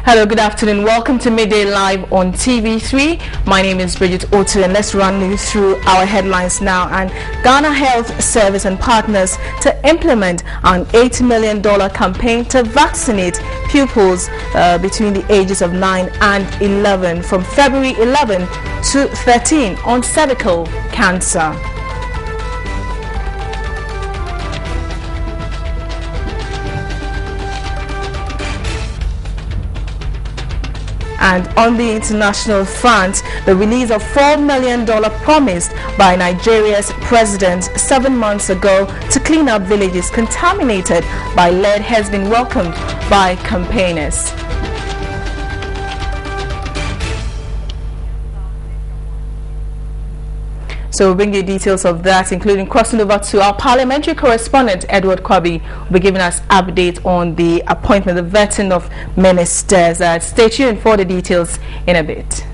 Hello, good afternoon. Welcome to Midday Live on TV3. My name is Bridget Otu, and let's run you through our headlines now. And Ghana Health Service and partners to implement an $8 million campaign to vaccinate pupils between the ages of 9 and 11 from February 11 to 13 on cervical cancer. And on the international front, the release of $4 million promised by Nigeria's president 7 months ago to clean up villages contaminated by lead has been welcomed by campaigners. So we'll bring you details of that, including crossing over to our parliamentary correspondent, Edward Kwabi, who will be giving us update on the appointment, the vetting of ministers. Stay tuned for the details in a bit.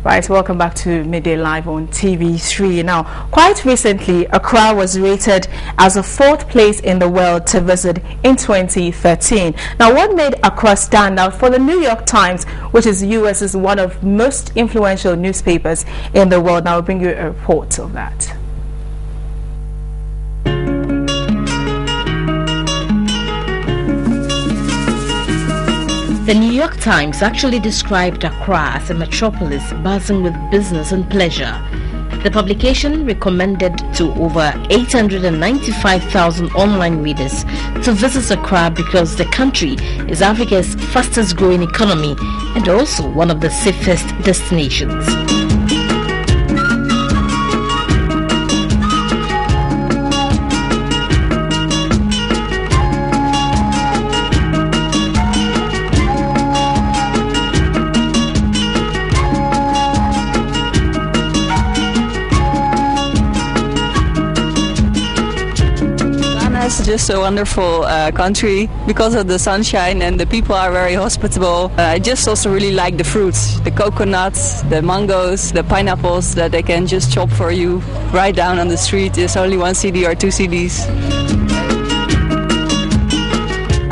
Right, welcome back to Midday Live on TV3. Now, quite recently, Accra was rated as the 4th place in the world to visit in 2013. Now, what made Accra stand out for the New York Times, which is the U.S.'s one of most influential newspapers in the world? Now, I'll bring you a report of that. The New York Times actually described Accra as a metropolis buzzing with business and pleasure. The publication recommended to over 895,000 online readers to visit Accra because the country is Africa's fastest growing economy and also one of the safest destinations. It's just a wonderful country because of the sunshine, and the people are very hospitable. I just also really like the fruits, the coconuts, the mangoes, the pineapples that they can just chop for you right down on the street. It's only 1 CD or 2 CDs.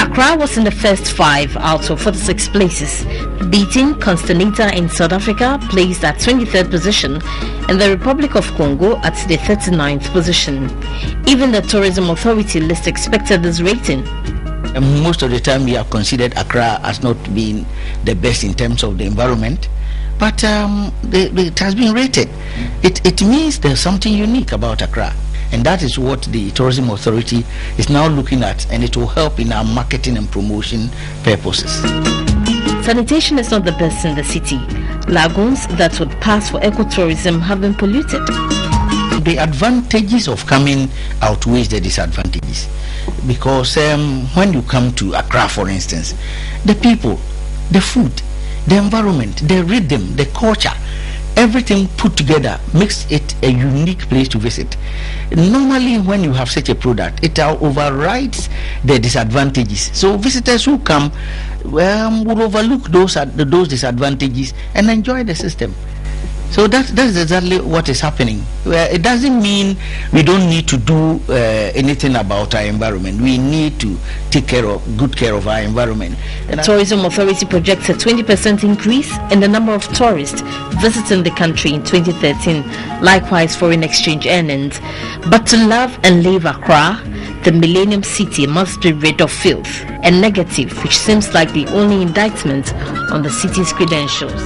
Accra was in the first 5 out of 46 places, beating Constantinople in South Africa, placed at 23rd position, and the Republic of Congo at the 39th position. Even the Tourism Authority list expected this rating. Most of the time we have considered Accra as not being the best in terms of the environment, but it has been rated. It means there's something unique about Accra, and that is what the Tourism Authority is now looking at, and it will help in our marketing and promotion purposes. Sanitation is not the best in the city. Lagoons that would pass for ecotourism have been polluted. The advantages of coming outweighs the disadvantages, because when you come to Accra, for instance, the people, the food, the environment, the rhythm, the culture, everything put together makes it a unique place to visit. Normally, when you have such a product, it overrides the disadvantages. So visitors who come will overlook those disadvantages and enjoy the system. So that's exactly what is happening. It doesn't mean we don't need to do anything about our environment. We need to take good care of our environment. The Tourism Authority projects a 20% increase in the number of tourists visiting the country in 2013, likewise foreign exchange earnings. But to love and live Accra, the Millennium City must be rid of filth and negative, which seems like the only indictment on the city's credentials.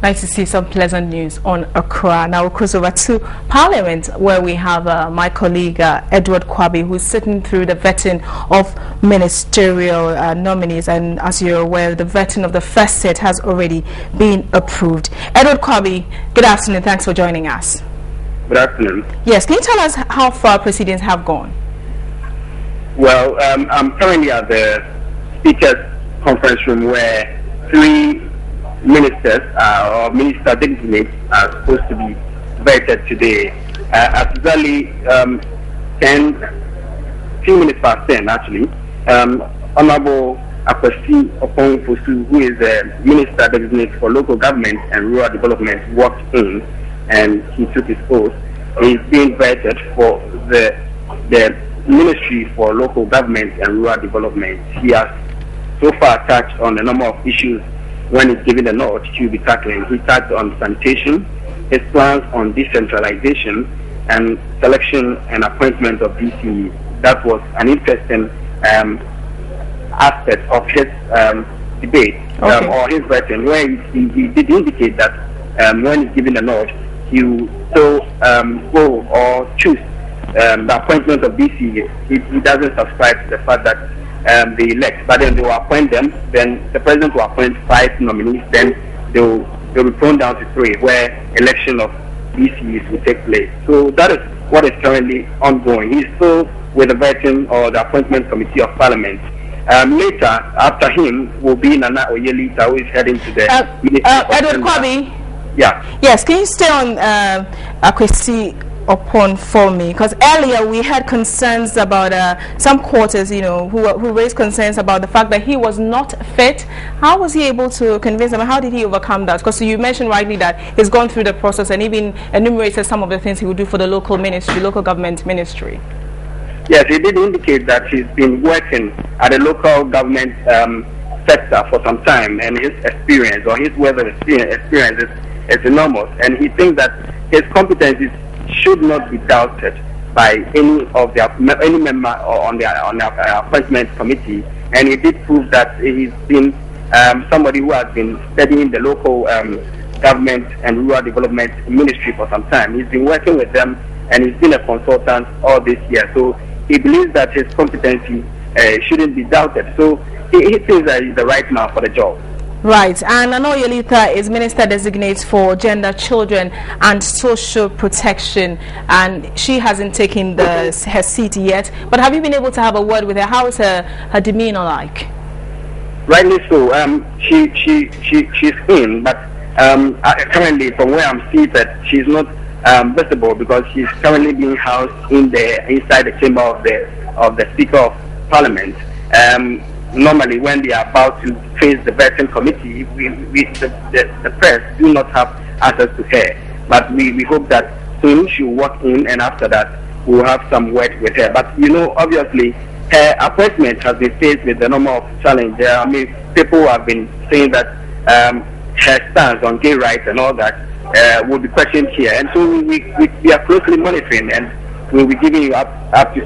Nice to see some pleasant news on Accra. Now we'll cross over to Parliament, where we have my colleague Edward Kwabi, who's sitting through the vetting of ministerial nominees. And as you're aware, the vetting of the first set has already been approved. Edward Kwabi, good afternoon. Thanks for joining us. Good afternoon. Yes, can you tell us how far proceedings have gone? Well, I'm currently at the Speaker's conference room, where 3 ministers or minister designates are supposed to be vetted today. Actually, few minutes past 10 actually, Honorable Akwasi Opon-Fosu, who is the Minister Designate for Local Government and Rural Development, walked in and he took his oath. He's being vetted for the Ministry for Local Government and Rural Development. He has so far touched on a number of issues when he's given the nod to be tackling. He touched on sanitation, his plans on decentralization, and selection and appointment of DCE. That was an interesting aspect of his debate or his writing, where he did indicate that when he's given the nod, he will still go or choose the appointment of DCE. He doesn't subscribe to the fact that they elect, but then they will appoint them. Then the president will appoint 5 nominees. Then they'll be thrown down to 3, where election of DCEs will take place. So that is what is currently ongoing. He's still with the vetting or the appointment committee of parliament. Later, after him, will be Nana Oyelita, who is heading to the Edward Kwabi. Yeah. Yes, can you stay on Akwasi Opon for me? Because earlier we had concerns about some quarters, who raised concerns about the fact that he was not fit. How was he able to convince them? How did he overcome that? Because you mentioned rightly that he's gone through the process and even enumerated some of the things he would do for the local government ministry. Yes, he did indicate that he's been working at the local government sector for some time, and his experience or his wealth of experience is enormous, and he thinks that his competencies should not be doubted by any member on the appointment committee. And he did prove that he's been somebody who has been studying the local government and rural development ministry for some time. He's been working with them, and he's been a consultant all this year. So he believes that his competency shouldn't be doubted. So he thinks that he's the right man for the job. Right, and Nana Oyelita is Minister Designate for Gender, Children and Social Protection, and she hasn't taken her seat yet. But have you been able to have a word with her? How is her demeanor like? Rightly so. She's in, but currently, from where I'm seated, she's not visible because she's currently being housed inside the chamber of the Speaker of Parliament. Normally, when they are about to face the vetting committee, the press do not have access to her. But we hope that soon she will walk in, and after that, we'll have some word with her. But obviously, her appointment has been faced with a number of challenges. I mean, people have been saying that her stance on gay rights and all that will be questioned here. And so we are closely monitoring, and we'll be giving you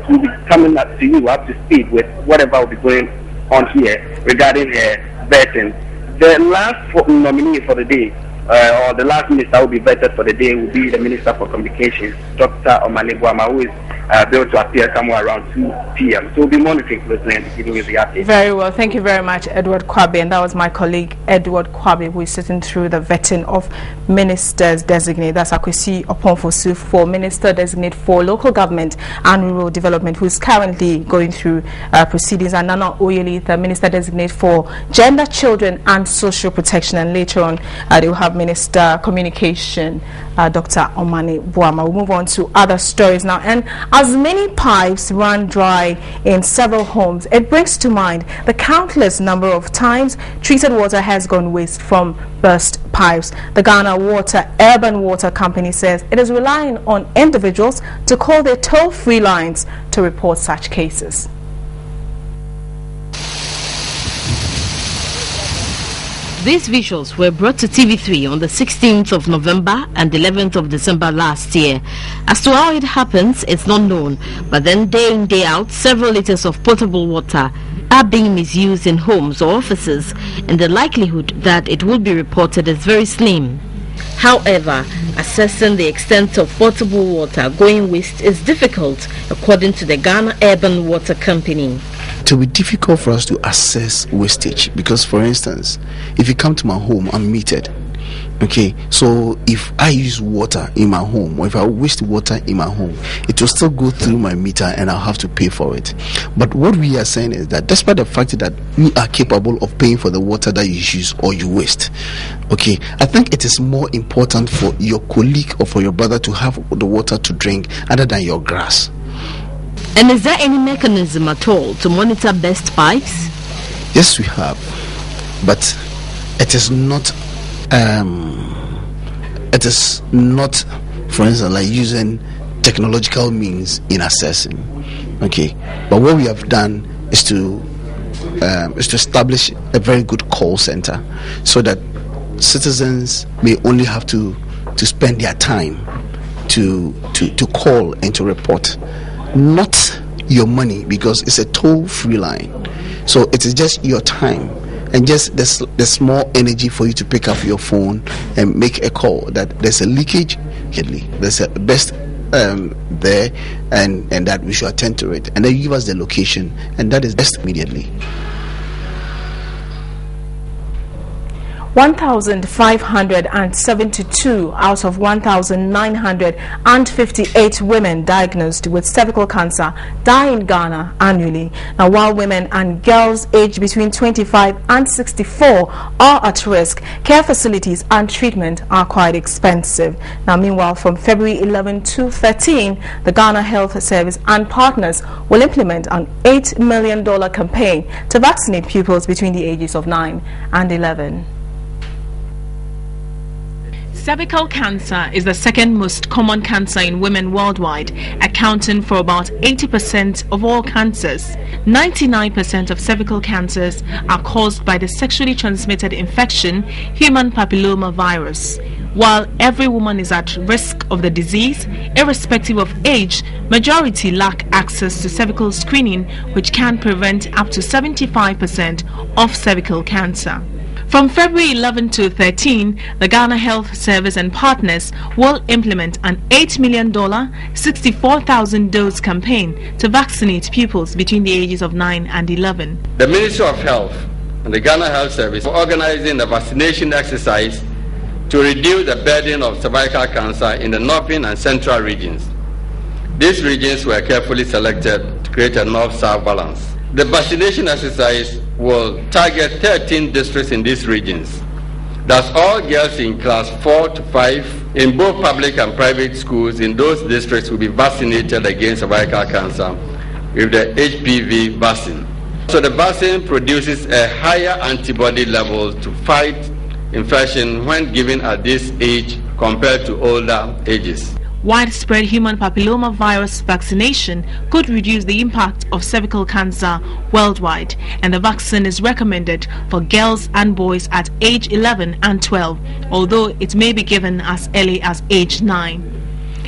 we'll be coming up to you up to speed with whatever will be going on here regarding her vetting. The last nominee for the day, or the last minister who will be vetted for the day, will be the Minister for Communications, Dr. Omane Boamah, who is built to appear somewhere around 2 p.m. So we'll be monitoring closely and giving you the update. Very well. Thank you very much, Edward Kwabi. And that was my colleague, Edward Kwabi, who is sitting through the vetting of ministers designate. That's Akwasi Opon-Fosu for Minister Designate for Local Government and Rural Development, who is currently going through proceedings. And Nana Oyelita, Minister Designate for Gender, Children and Social Protection. And later on, they will have Minister Communication, Dr. Omane Boamah. We'll move on to other stories now. And as many pipes run dry in several homes, it brings to mind the countless number of times treated water has gone waste from burst pipes. The Ghana Urban Water Company says it is relying on individuals to call their toll-free lines to report such cases. These visuals were brought to TV3 on the 16th of November and 11th of December last year. As to how it happens, it's not known, but then day in, day out, several liters of potable water are being misused in homes or offices, and the likelihood that it will be reported is very slim. However, assessing the extent of potable water going waste is difficult, according to the Ghana Urban Water Company. It will be difficult for us to assess wastage because, for instance, if you come to my home, I'm metered. Okay, so if I use water in my home, or if I waste water in my home, it will still go through my meter and I'll have to pay for it. But what we are saying is that despite the fact that we are capable of paying for the water that you use or you waste, okay, I think it is more important for your colleague or for your brother to have the water to drink other than your grass. And is there any mechanism at all to monitor burst pipes? Yes, we have, but it is not. For instance, like using technological means in assessing. Okay, but what we have done is to establish a very good call center, so that citizens may only have to spend their time to call and to report, not your money, because it's a toll-free line. So it is just your time and just the small energy for you to pick up your phone and make a call that there's a leakage, there's a burst there, and that we should attend to it, and then you give us the location, and that is best immediately. 1,572 out of 1,958 women diagnosed with cervical cancer die in Ghana annually. Now, while women and girls aged between 25 and 64 are at risk, care facilities and treatment are quite expensive. Now, meanwhile, from February 11 to 13, the Ghana Health Service and partners will implement an $8 million campaign to vaccinate pupils between the ages of 9 and 11. Cervical cancer is the second most common cancer in women worldwide, accounting for about 80% of all cancers. 99% of cervical cancers are caused by the sexually transmitted infection, human papilloma virus. While every woman is at risk of the disease, irrespective of age, majority lack access to cervical screening, which can prevent up to 75% of cervical cancer. From February 11 to 13, the Ghana Health Service and partners will implement an $8 million, 64,000 dose campaign to vaccinate pupils between the ages of 9 and 11. The Ministry of Health and the Ghana Health Service are organizing a vaccination exercise to reduce the burden of cervical cancer in the northern and central regions. These regions were carefully selected to create a north-south balance. The vaccination exercise will target 13 districts in these regions. Thus, all girls in class 4 to 5 in both public and private schools in those districts will be vaccinated against cervical cancer with the HPV vaccine. So the vaccine produces a higher antibody level to fight infection when given at this age compared to older ages. Widespread human papilloma virus vaccination could reduce the impact of cervical cancer worldwide, and the vaccine is recommended for girls and boys at age 11 and 12, although it may be given as early as age 9.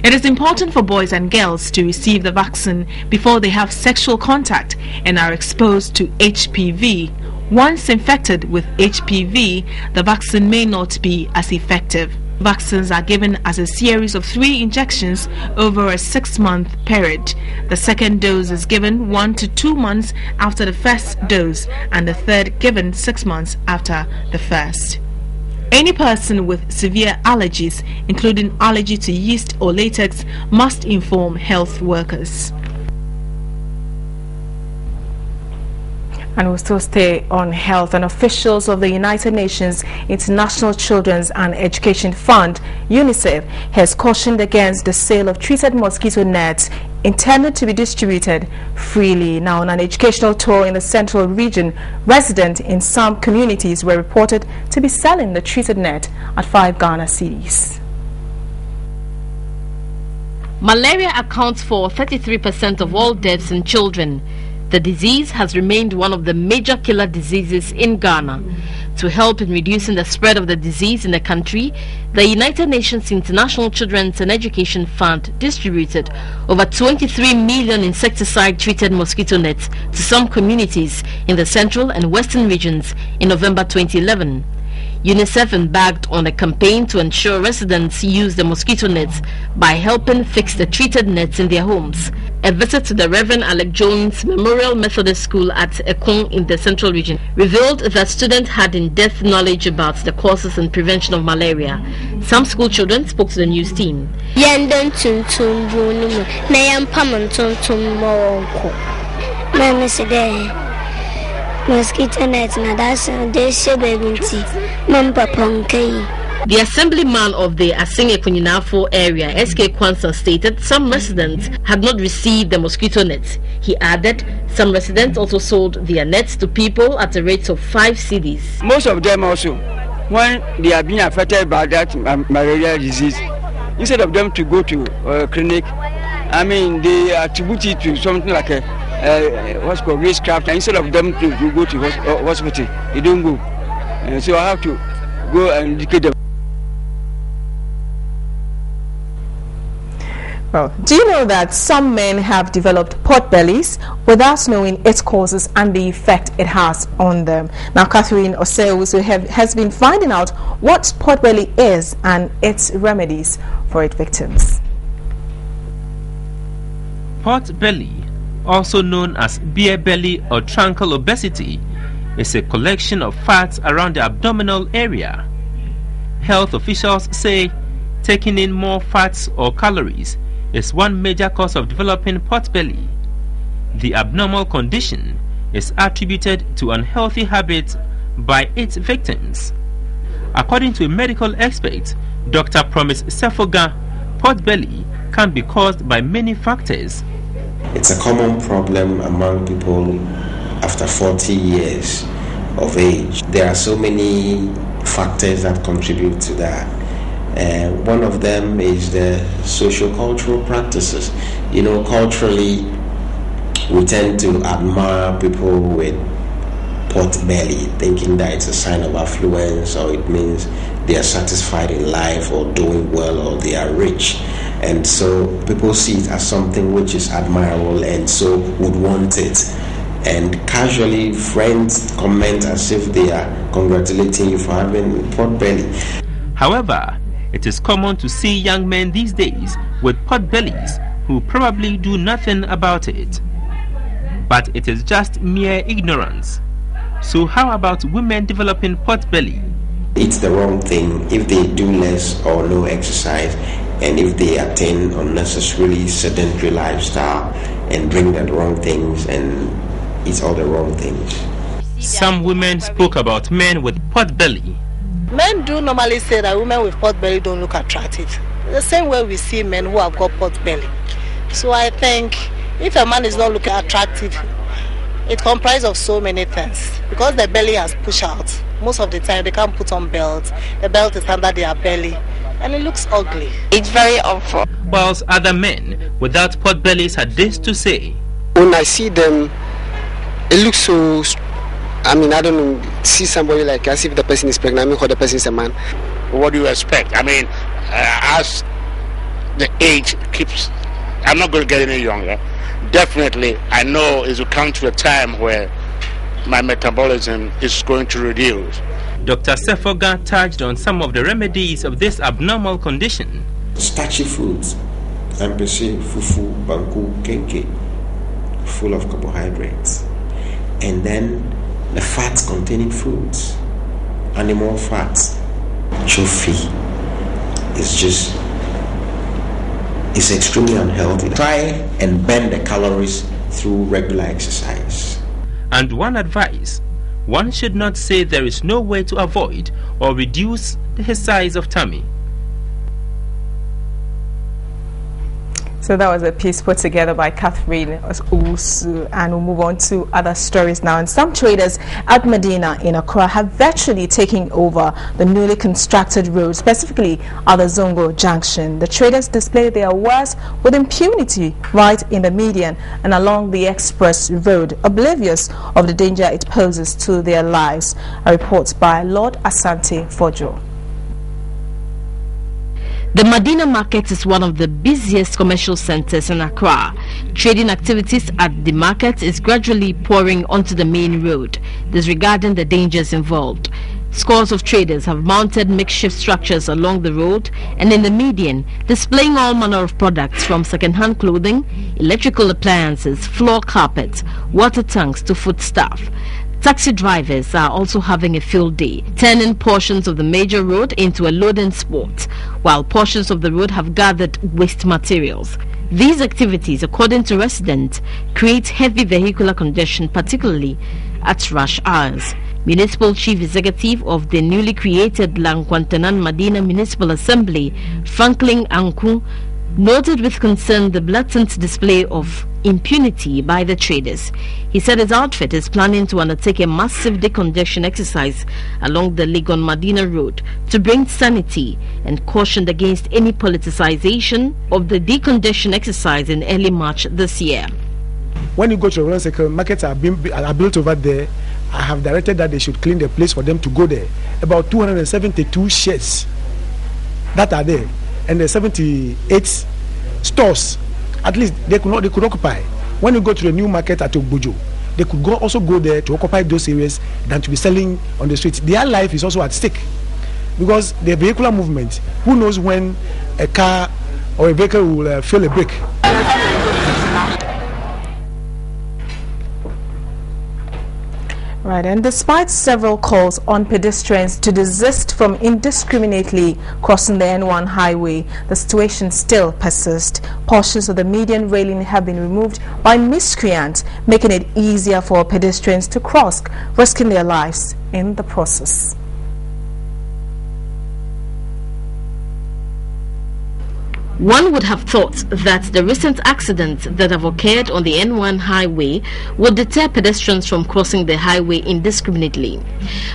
It is important for boys and girls to receive the vaccine before they have sexual contact and are exposed to HPV. Once infected with HPV, the vaccine may not be as effective. Vaccines are given as a series of 3 injections over a 6-month period. The second dose is given 1 to 2 months after the first dose, and the third given 6 months after the first. Any person with severe allergies, including allergy to yeast or latex, must inform health workers. And we'll still stay on health. And officials of the United Nations International Children's and Education Fund, UNICEF, has cautioned against the sale of treated mosquito nets intended to be distributed freely. Now, on an educational tour in the central region, residents in some communities were reported to be selling the treated net at 5 Ghana cedis. Malaria accounts for 33% of all deaths in children. The disease has remained one of the major killer diseases in Ghana. To help in reducing the spread of the disease in the country, the United Nations International Children's and Education Fund distributed over 23 million insecticide-treated mosquito nets to some communities in the central and western regions in November 2011. UNICEF embarked on a campaign to ensure residents use the mosquito nets by helping fix the treated nets in their homes. A visit to the Reverend Alec Jones Memorial Methodist School at Ekong in the central region revealed that students had in-depth knowledge about the causes and prevention of malaria. Some school children spoke to the news team. Mosquito net na that's they say baby tea. Mamba ponke. The assemblyman of the Asinge Kunyinafo area, SK Kwanzaa, stated some residents had not received the mosquito nets. He added some residents also sold their nets to people at a rate of 5 cedis. Most of them also, when they are being affected by that malaria disease, instead of them to go to clinic, I mean, they attribute it to something like a what's called racecraft. Instead of them to go to hospital, they don't go. So I have to go and educate them. Well, do you know that some men have developed pot bellies without knowing its causes and the effect it has on them? Now, Catherine Oseusu has been finding out what pot belly is and its remedies for its victims. Pot belly, also known as beer belly or truncal obesity, is a collection of fats around the abdominal area. Health officials say taking in more fats or calories is one major cause of developing pot belly. The abnormal condition is attributed to unhealthy habits by its victims. According to a medical expert, Dr. Promise Sefoga, pot belly can be caused by many factors. It's a common problem among people after 40 years of age. There are so many factors that contribute to that. One of them is the socio-cultural practices. You know, culturally, we tend to admire people with pot belly, thinking that it's a sign of affluence, or it means they are satisfied in life or doing well, or they are rich. And so people see it as something which is admirable and so would want it. And casually friends comment as if they are congratulating you for having pot belly. However, it is common to see young men these days with pot bellies who probably do nothing about it. But it is just mere ignorance. So how about women developing pot belly? It's the wrong thing if they do less or no exercise, and if they attain unnecessarily sedentary lifestyle and drink the wrong things and eat all the wrong things. Some women spoke about men with pot belly. Men do normally say that women with pot belly don't look attractive. The same way we see men who have got pot belly. So I think if a man is not looking attractive, it comprises of so many things. Because the belly has pushed out, most of the time they can't put on belts. The belt is under their belly and it looks ugly. It's very awful. Whilst other men without pot bellies had this to say. When I see them, it looks so, I mean, I don't know, see somebody like as if the person is pregnant, I mean, or the person is a man. What do you expect? I mean, as the age keeps, I'm not going to get any younger. Definitely, I know it will come to a time where my metabolism is going to reduce. Dr. Sefoga touched on some of the remedies of this abnormal condition. Starchy foods, empese, fufu, banku, kenke, full of carbohydrates. And then the fats containing foods, animal fats, chofi. It's extremely unhealthy. Try and burn the calories through regular exercise. And one advice, one should not say there is no way to avoid or reduce the size of tummy. So that was a piece put together by Catherine Oseusu, and we'll move on to other stories now. And some traders at Medina in Accra have virtually taken over the newly constructed road, specifically at the Zongo Junction. The traders display their wares with impunity right in the median and along the express road, oblivious of the danger it poses to their lives. A report by Lord Asante Fojo. The Medina market is one of the busiest commercial centers in Accra. Trading activities at the market is gradually pouring onto the main road, disregarding the dangers involved. Scores of traders have mounted makeshift structures along the road and in the median, displaying all manner of products from second-hand clothing, electrical appliances, floor carpets, water tanks to foodstuff. Taxi drivers are also having a field day, turning portions of the major road into a loading spot, while portions of the road have gathered waste materials. These activities, according to residents, create heavy vehicular congestion, particularly at rush hours. Municipal Chief Executive of the newly created Lankwantanan Madina Municipal Assembly, Franklin Anku, noted with concern the blatant display of impunity by the traders. He said his outfit is planning to undertake a massive decongestion exercise along the Legon Madina Road to bring sanity, and cautioned against any politicization of the decongestion exercise in early March this year. When you go to the Circle, markets are built over there. I have directed that they should clean the place for them to go there. About 272 sheds that are there, and the 78 stores. At least they could occupy. When you go to the new market at Ogbojo, they could also go there to occupy those areas than to be selling on the streets. Their life is also at stake because the vehicular movement. Who knows when a car or a vehicle will fail a brake? Right, and despite several calls on pedestrians to desist from indiscriminately crossing the N1 highway, the situation still persists. Portions of the median railing have been removed by miscreants, making it easier for pedestrians to cross, risking their lives in the process. One would have thought that the recent accidents that have occurred on the N1 highway would deter pedestrians from crossing the highway indiscriminately.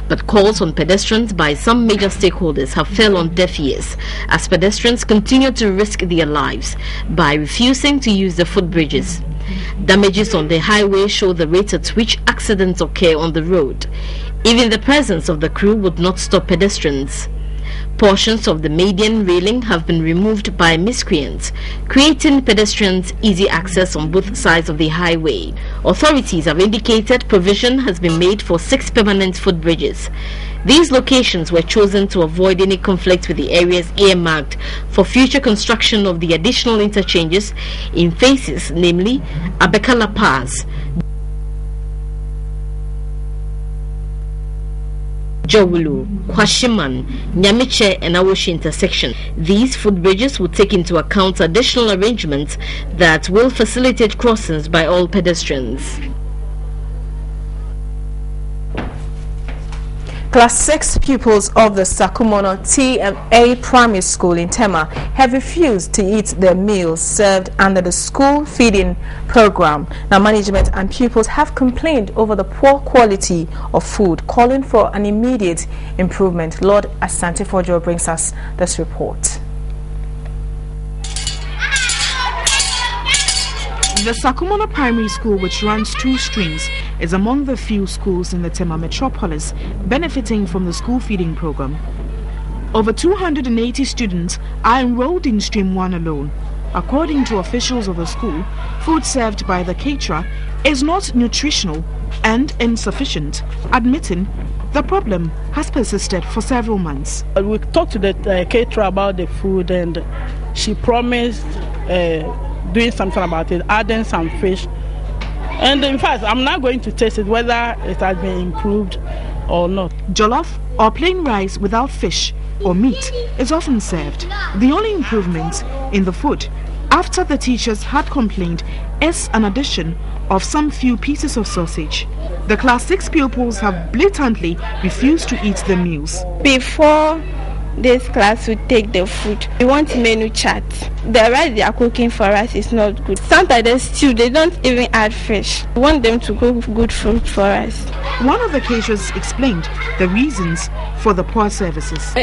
But calls on pedestrians by some major stakeholders have fell on deaf ears as pedestrians continue to risk their lives by refusing to use the footbridges. Damages on the highway show the rate at which accidents occur on the road. Even the presence of the crew would not stop pedestrians. Portions of the median railing have been removed by miscreants, creating pedestrians easy access on both sides of the highway. Authorities have indicated provision has been made for 6 permanent footbridges. These locations were chosen to avoid any conflict with the areas earmarked for future construction of the additional interchanges in phases, namely Abekala Pass, Jowulu, Kwashiman, Nyamiche and Awoshi intersection. These footbridges will take into account additional arrangements that will facilitate crossings by all pedestrians. Class 6 pupils of the Sakumono TMA Primary School in Tema have refused to eat their meals served under the school feeding program. Now, management and pupils have complained over the poor quality of food, calling for an immediate improvement. Lord Asante Fojo brings us this report. The Sakumono Primary School, which runs 2 streams, is among the few schools in the Tema metropolis benefiting from the school feeding program. Over 280 students are enrolled in Stream 1 alone. According to officials of the school, food served by the caterer is not nutritional and insufficient, admitting the problem has persisted for several months. We talked to the caterer about the food, and she promised doing something about it, adding some fish. And in fact, I'm not going to taste it whether it has been improved or not. Jollof or plain rice without fish or meat is often served. The only improvement in the food, after the teachers had complained, is an addition of some few pieces of sausage. The Class 6 pupils have blatantly refused to eat the meals. Before this class would take the food, we want menu chart. The rice they are cooking for us is not good. Sometimes the stew, they don't even add fish. We want them to cook good food for us. One of the caterers explained the reasons for the poor services.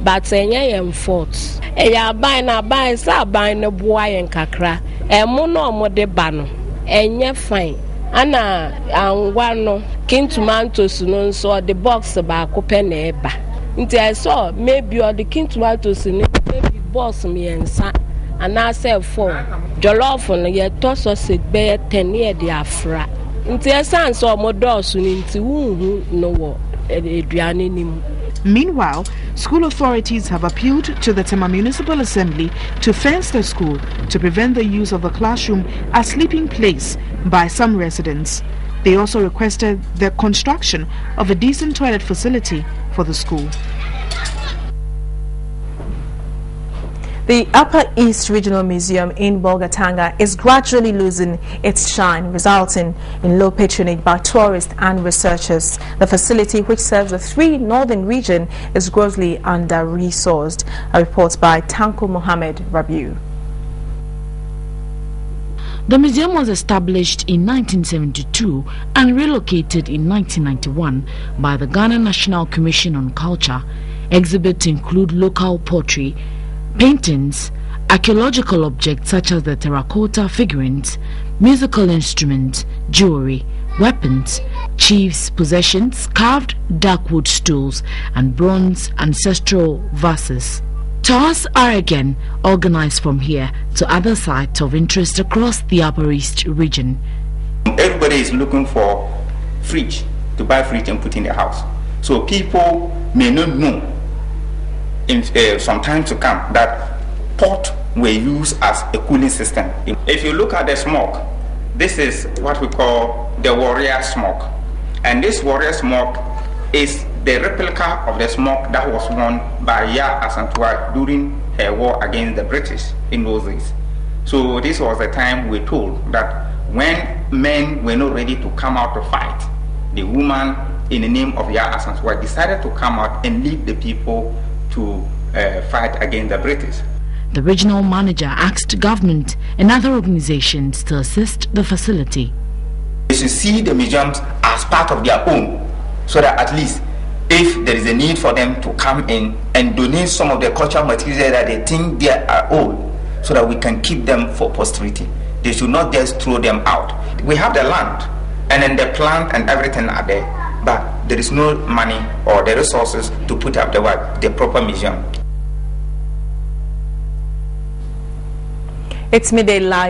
But say fault. Ya buy na buy sa buy na boy en kakra. Mo no mo de ba no. Enye fine. Ana anwa no kin tomatoes no nso the box ba ko pe na eba. Nti I saw maybe or the kin tomatoes no maybe box me ensa. Ana say 4. Jollof no ye to sausage be 10 ye de afra. Nti esan so mo dos ni nti hu no wo eduane ni mu. Meanwhile, school authorities have appealed to the Tema Municipal Assembly to fence the school to prevent the use of the classroom as sleeping place by some residents. They also requested the construction of a decent toilet facility for the school. The Upper East Regional Museum in Bolgatanga is gradually losing its shine, resulting in low patronage by tourists and researchers. The facility, which serves the 3 northern regions, is grossly under-resourced. A report by Tanko Mohammed Rabiu. The museum was established in 1972 and relocated in 1991 by the Ghana National Commission on Culture. Exhibits include local pottery, paintings, archaeological objects such as the terracotta figurines, musical instruments, jewelry, weapons, chiefs' possessions, carved darkwood stools, and bronze ancestral vases. Tours are again organized from here to other sites of interest across the Upper East region. Everybody is looking for fridge, to buy fridge and put in the house. So people may not know in some time to come that pot were used as a cooling system. If you look at the smoke, this is what we call the warrior smoke. And this warrior smoke is the replica of the smoke that was worn by Ya Asantewaa during her war against the British in those days. So this was the time we told that when men were not ready to come out to fight, the woman in the name of Ya Asantewaa decided to come out and lead the people to fight against the British. The regional manager asked government and other organizations to assist the facility. They should see the museums as part of their own, so that at least if there is a need for them to come in and donate some of the cultural material that they think they are old, so that we can keep them for posterity. They should not just throw them out. We have the land, and then the plant and everything are there, but there is no money or the resources to put up the proper museum. It's Midday Live.